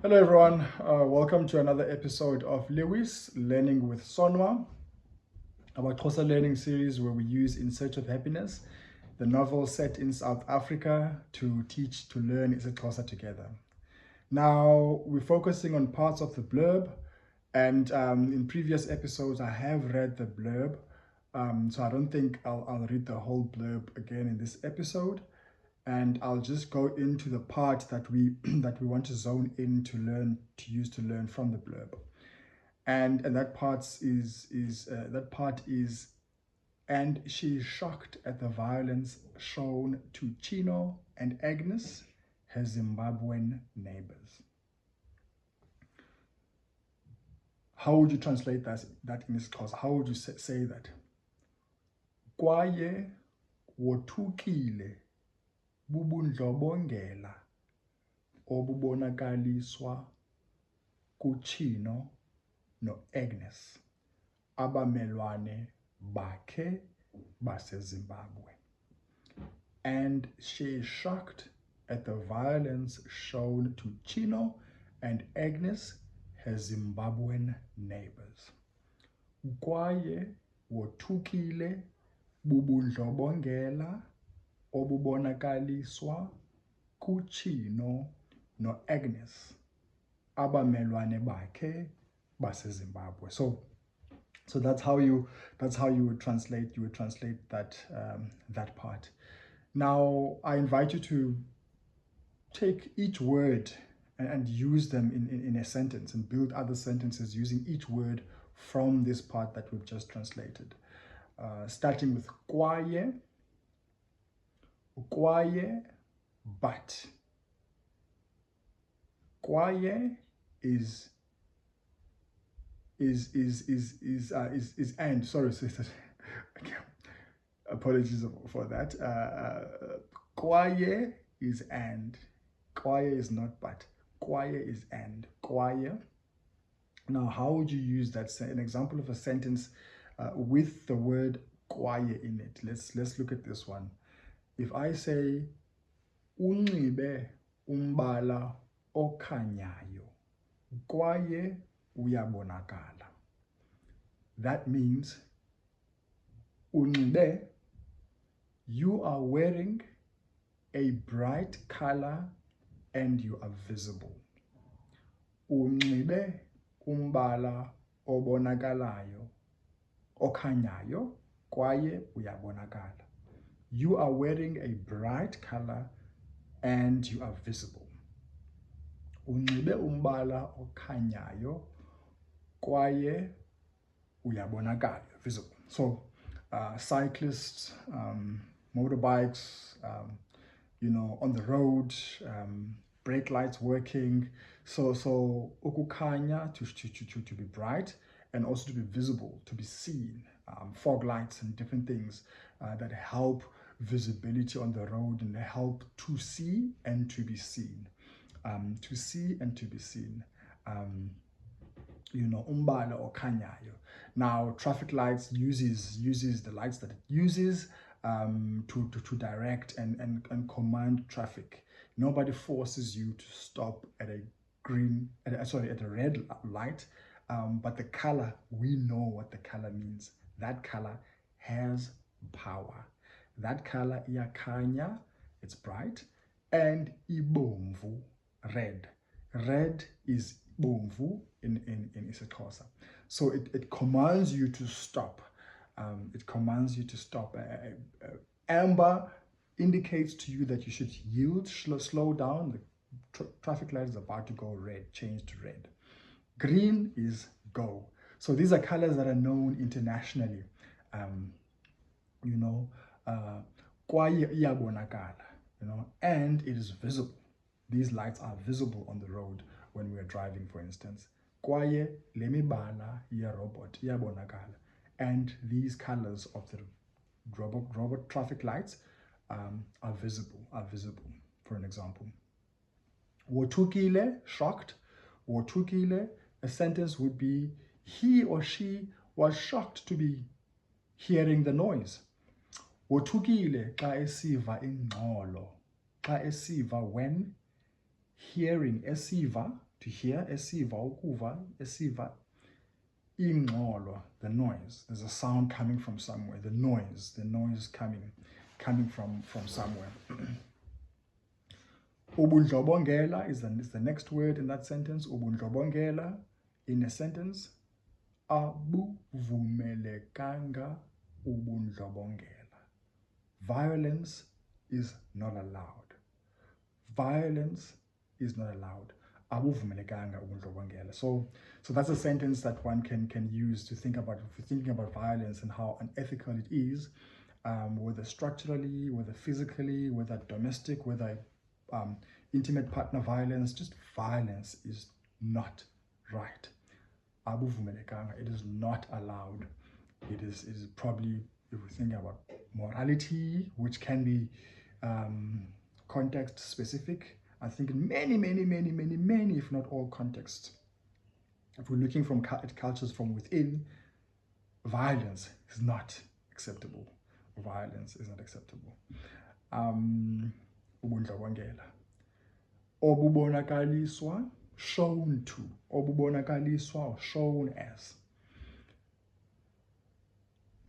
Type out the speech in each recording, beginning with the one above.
Hello everyone, welcome to another episode of Lewis Learning with Sonwa, our Xhosa learning series where we use In Search of Happiness, the novel set in South Africa, to teach, to learn isiXhosa together. Now, we're focusing on parts of the blurb, and in previous episodes I have read the blurb, so I don't think I'll read the whole blurb again in this episode. And I'll just go into the part that we that we want to zone in to learn, to use to learn from the blurb. And that part is, and she is shocked at the violence shown to Chino and Agnes, her Zimbabwean neighbors. How would you translate that in this clause? How would you say that? Kwaye wothukile bubundlobongela obubonakaliswa kuChino no-Agnes, abamelwane bakhe baseZimbabwe. And she is shocked at the violence shown to Chino and Agnes, her Zimbabwean neighbors. Kwaye wothukile bubundlobongela obubonakaliswa kuChino no-Agnes, abamelwane bakhe baseZimbabwe. So that's how you would translate that that part. Now I invite you to take each word and use them in a sentence and build other sentences using each word from this part that we've just translated. Starting with kwaye, but. Kwaye is and. Sorry, apologies for that. Kwaye is and. Kwaye is not but. Kwaye is and. Kwaye. Now, how would you use that? An example of a sentence with the word kwaye in it. Let's look at this one. If I say unxibe umbala okhanyayo kwaye uyabonakala, that means unxibe, you are wearing a bright color and you are visible. Unxibe umbala obonakalayo okhanyayo kwaye uyabonakala. You are wearing a bright color and you are visible. Unxibe umbala okhanyayo kwaye uyabonakala, visible. So cyclists, motorbikes, on the road, brake lights working. So ukukhanya, to be bright, and also to be visible, to be seen. Fog lights and different things that help visibility on the road and help to see and to be seen. To see and to be seen. Umbala okhanyayo. Now, traffic lights uses the lights that it uses to direct and command traffic. Nobody forces you to stop at a red light, but the color, we know what the color means. That color has power. That color iyakhanya, it's bright, and ibomvu, red. Red is bomvu in isiXhosa. So it commands you to stop. It commands you to stop. Amber indicates to you that you should yield, slow down. The traffic light is about to go red, change to red. Green is go. So these are colors that are known internationally. Kwaye iyabonakala, and it is visible. These lights are visible on the road when we are driving, for instance. Kwaye le mibala ye-robot iyabonakala. And these colors of the robot traffic lights are visible, for an example. Wothukile, shocked. Wothukile, a sentence would be, he or she was shocked to be hearing the noise. Wothukile xa esiva ingxolo. Xa esiva, when hearing, esiva, to hear, esiva, ukuva, esiva, ingxolo, the noise. There's a sound coming from somewhere, the noise coming from somewhere. Ubundlobongela is the next word in that sentence. Ubundlobongela in a sentence. Abuvumelekanga ubundlobongela. Violence is not allowed. Violence is not allowed. Abuvumelekanga ubundlobongela. So that's a sentence that one can use to think about, if you're thinking about violence and how unethical it is, whether structurally, whether physically, whether domestic, whether intimate partner violence, just violence is not right. Abuvumelekanga, it is not allowed. It is probably, if we think about morality, which can be context specific, I think in many, if not all contexts, if we're looking at cultures from within, violence is not acceptable. Violence is not acceptable. Ubundlobongela. Obubonakaliswa, shown to. Obubonakaliswa, or shown as.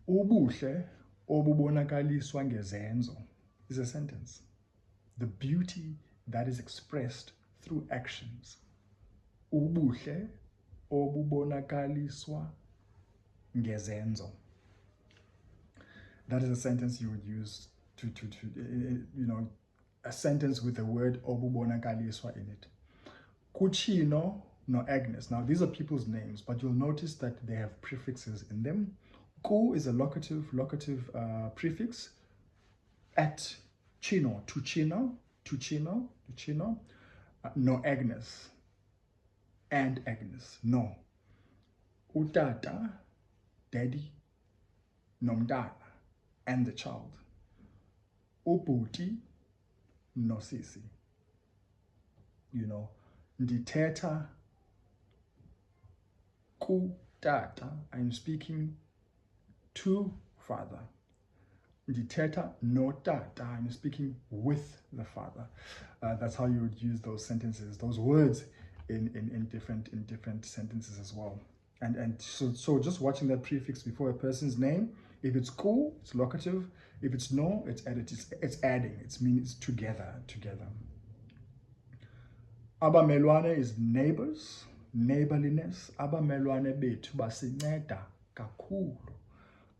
Ubuhle obubonakaliswa ngezenzo is a sentence. The beauty that is expressed through actions. Ubuhle obubonakaliswa ngezenzo. That is a sentence you would use to a sentence with the word obubonakaliswa in it. Kuchino no Agnes. Now these are people's names, but you'll notice that they have prefixes in them. Ku is a locative prefix. At chino, to chino. No Agnes. And Agnes, no. Utata, daddy. Nomdala, and the child. Ubuti, no sisi. Ndithetha kutata, I'm speaking to father. Ndithetha no tata, I'm speaking with the father. That's how you would use those sentences, those words in different sentences as well. And so just watching that prefix before a person's name, if it's ku, it's locative. If it's no, it's additive. It's adding. It means together. Abamelwane is neighbors, neighborliness. Abamelwane bethu basinceda kakhulu.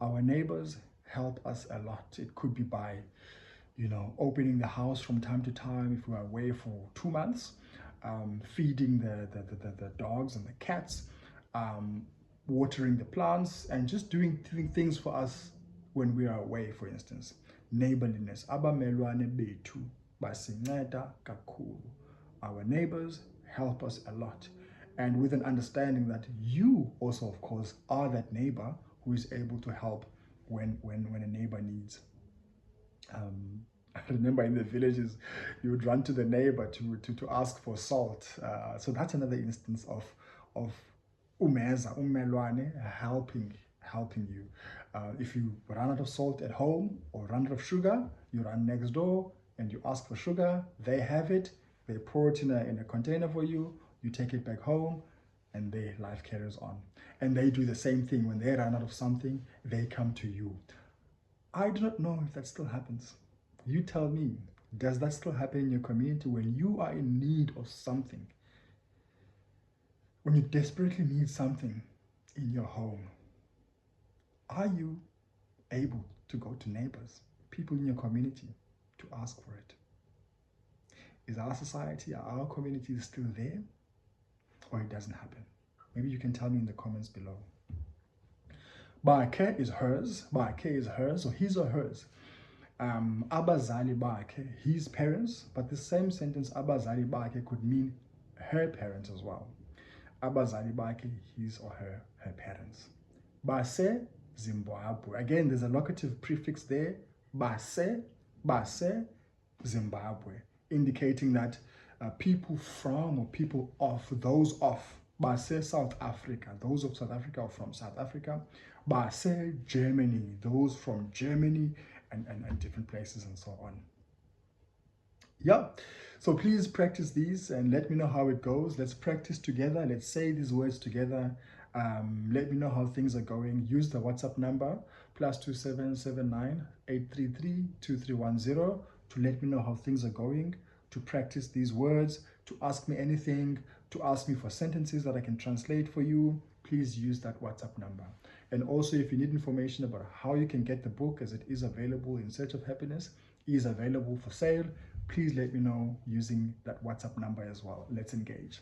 Our neighbors help us a lot. It could be by, opening the house from time to time if we are away for 2 months, feeding the dogs and the cats, watering the plants, and just doing things for us when we are away, for instance. Neighborliness. Abamelwane bethu basinceda kakhulu. Our neighbors help us a lot. And with an understanding that you also, of course, are that neighbor who is able to help when a neighbor needs. I remember in the villages, you would run to the neighbor to ask for salt. So that's another instance of umeza, umelwane, helping you. If you run out of salt at home or run out of sugar, you run next door and you ask for sugar. They have it. They pour it in a container for you. You take it back home, and their life carries on. And they do the same thing. When they run out of something, they come to you. I do not know if that still happens. You tell me, does that still happen in your community when you are in need of something? When you desperately need something in your home, are you able to go to neighbors, people in your community, to ask for it? Is our society, our community still there? Or it doesn't happen? Maybe you can tell me in the comments below. Bakhe is hers. Bakhe is hers, or his or hers. Abazali bakhe, his parents, but the same sentence, abazali bakhe, could mean her parents as well. Abazali bakhe, his or her parents. Base, Zimbabwe. Again, there's a locative prefix there. Base, Zimbabwe, indicating that people from or people of, those of, Base, South Africa, those of South Africa or from South Africa. Base, Germany, those from Germany, and different places and so on. Yeah, so please practice these and let me know how it goes. Let's practice together. Let's say these words together. Let me know how things are going. Use the WhatsApp number +2779 833 2310 to let me know how things are going, to practice these words, to ask me anything, to ask me for sentences that I can translate for you. Please use that WhatsApp number. And also, if you need information about how you can get the book, as it is available, In Search of Happiness is available for sale, please let me know using that WhatsApp number as well. Let's engage.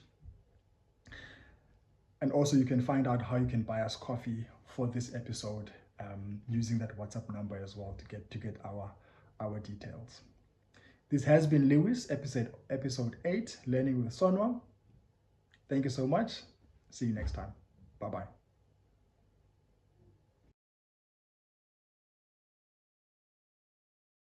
And also, you can find out how you can buy us coffee for this episode using that WhatsApp number as well to get our details. This has been Lewis, episode 8, Learning with Sonwa. Thank you so much. See you next time. Bye-bye.